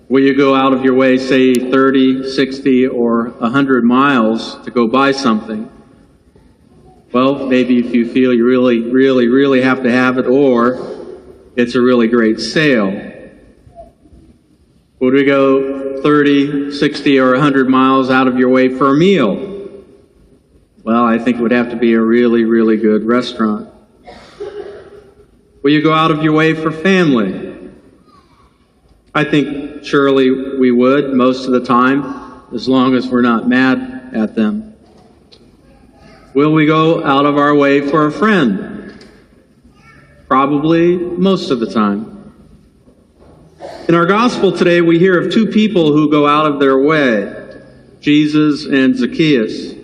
Will you go out of your way, say 30, 60, or 100 miles to go buy something? Well, maybe if you feel you really have to have it, or it's a really great sale. Would we go 30, 60, or 100 miles out of your way for a meal? Well, I think it would have to be a really good restaurant. Will you go out of your way for family? I think surely we would most of the time, as long as we're not mad at them. Will we go out of our way for a friend? Probably most of the time. In our gospel today, we hear of two people who go out of their way, Jesus and Zacchaeus.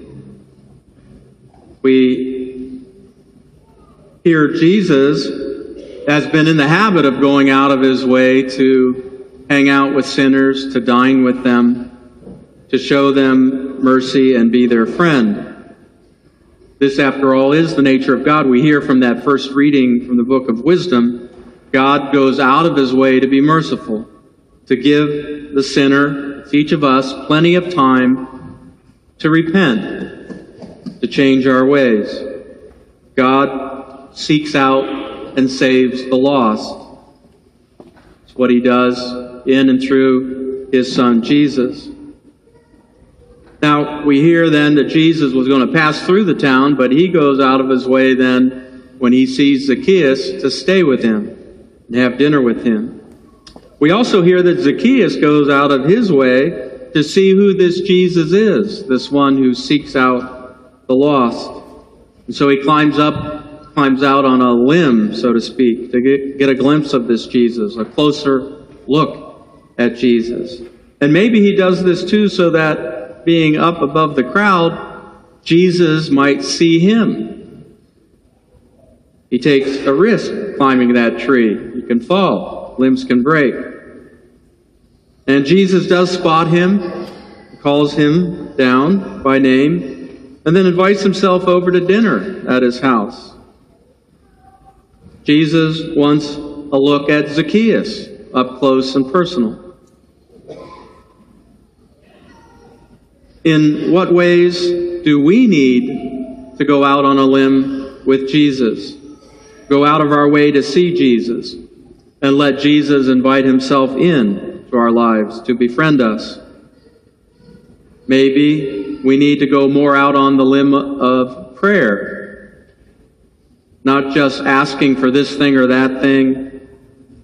We hear Jesus has been in the habit of going out of his way to hang out with sinners, to dine with them, to show them mercy and be their friend. This, after all, is the nature of God. We hear from that first reading from the book of Wisdom, God goes out of his way to be merciful, to give the sinner, each of us, plenty of time to repent, to change our ways. God seeks out and saves the lost. It's what he does in and through his Son, Jesus. Now, we hear then that Jesus was going to pass through the town, but he goes out of his way then when he sees Zacchaeus to stay with him and have dinner with him. We also hear that Zacchaeus goes out of his way to see who this Jesus is, this one who seeks out the lost. And so he climbs out on a limb, so to speak, to get a glimpse of this Jesus, a closer look at Jesus. And maybe he does this too so that being up above the crowd, Jesus might see him. He takes a risk climbing that tree. You can fall, limbs can break. And Jesus does spot him, calls him down by name, and then invites himself over to dinner at his house. Jesus wants a look at Zacchaeus, up close and personal. In what ways do we need to go out on a limb with Jesus? Go out of our way to see Jesus and let Jesus invite himself in to our lives to befriend us. Maybe we need to go more out on the limb of prayer, not just asking for this thing or that thing,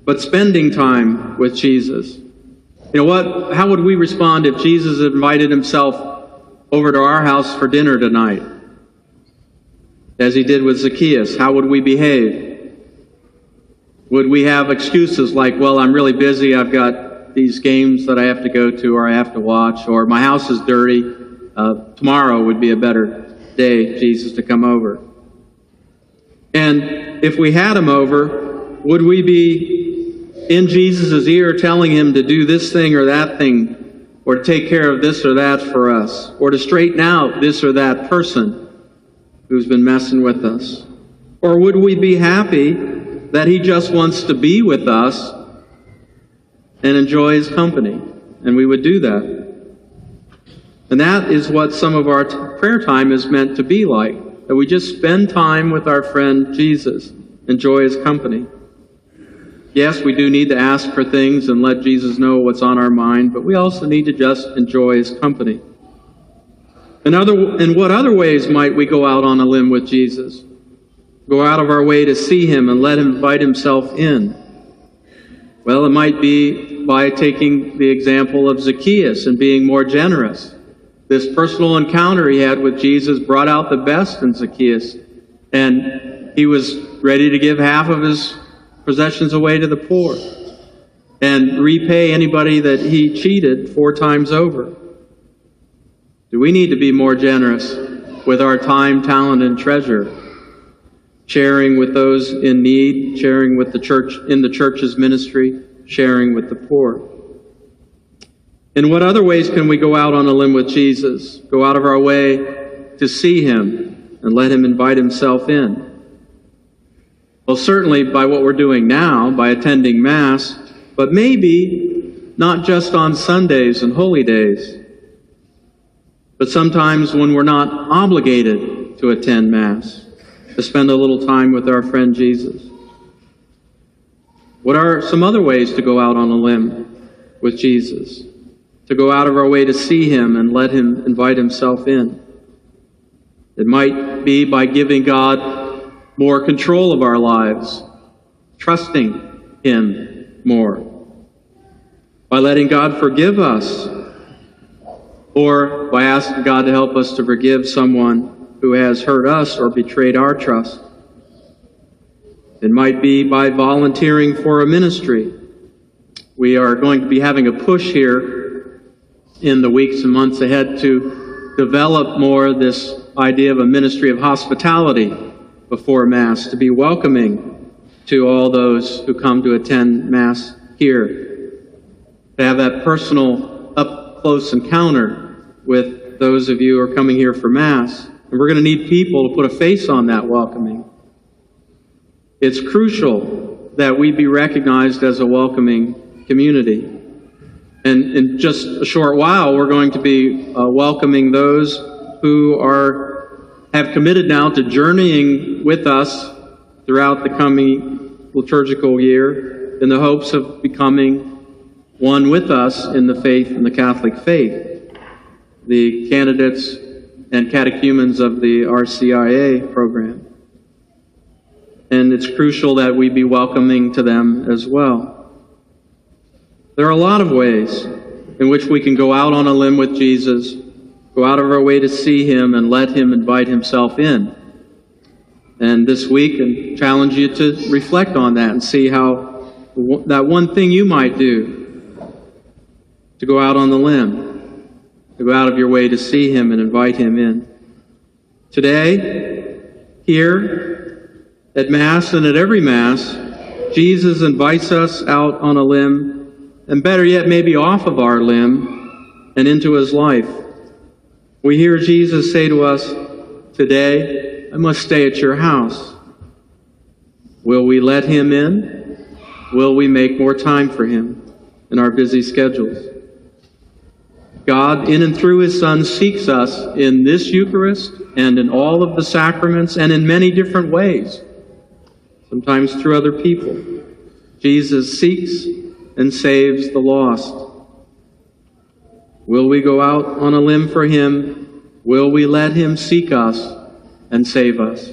but spending time with Jesus. You know what? How would we respond if Jesus invited himself over to our house for dinner tonight, as he did with Zacchaeus? How would we behave? Would we have excuses like, well, I'm really busy, I've got these games that I have to go to or I have to watch, or my house is dirty, tomorrow would be a better day, Jesus, to come over? And if we had him over, would we be in Jesus' ear telling him to do this thing or that thing, or to take care of this or that for us, or to straighten out this or that person who's been messing with us? Or would we be happy that he just wants to be with us and enjoy his company? And we would do that. And that is what some of our prayer time is meant to be like, that we just spend time with our friend Jesus, enjoy his company. Yes, we do need to ask for things and let Jesus know what's on our mind, but we also need to just enjoy his company. In what other ways might we go out on a limb with Jesus? Go out of our way to see him and let him invite himself in? Well, it might be by taking the example of Zacchaeus and being more generous. This personal encounter he had with Jesus brought out the best in Zacchaeus, and he was ready to give half of his possessions away to the poor and repay anybody that he cheated 4 times over. Do we need to be more generous with our time, talent, and treasure, sharing with those in need, sharing with the church in the church's ministry, sharing with the poor? In what other ways can we go out on a limb with Jesus, go out of our way to see him and let him invite himself in? Well, certainly by what we're doing now, by attending Mass, but maybe not just on Sundays and holy days, but sometimes when we're not obligated to attend Mass, to spend a little time with our friend Jesus. What are some other ways to go out on a limb with Jesus? To go out of our way to see him and let him invite himself in. It might be by giving God more control of our lives, trusting him more, by letting God forgive us, or by asking God to help us to forgive someone who has hurt us or betrayed our trust. It might be by volunteering for a ministry. We are going to be having a push here in the weeks and months ahead to develop more this idea of a ministry of hospitality before Mass, to be welcoming to all those who come to attend Mass here, to have that personal, up-close encounter with those of you who are coming here for Mass. And we're going to need people to put a face on that welcoming. It's crucial that we be recognized as a welcoming community. And in just a short while, we're going to be welcoming those who have committed now to journeying with us throughout the coming liturgical year in the hopes of becoming one with us in the faith, in the Catholic faith. The candidates and catechumens of the RCIA program. And it's crucial that we be welcoming to them as well. There are a lot of ways in which we can go out on a limb with Jesus, go out of our way to see him and let him invite himself in. And this week, I challenge you to reflect on that and see how that one thing you might do to go out on the limb, to go out of your way to see him and invite him in. Today, here at Mass and at every Mass, Jesus invites us out on a limb, and better yet, maybe off of our limb and into his life. We hear Jesus say to us, "Today, I must stay at your house." Will we let him in? Will we make more time for him in our busy schedules? God, in and through his Son, seeks us in this Eucharist and in all of the sacraments and in many different ways, sometimes through other people. Jesus seeks and saves the lost. Will we go out on a limb for him? Will we let him seek us and save us?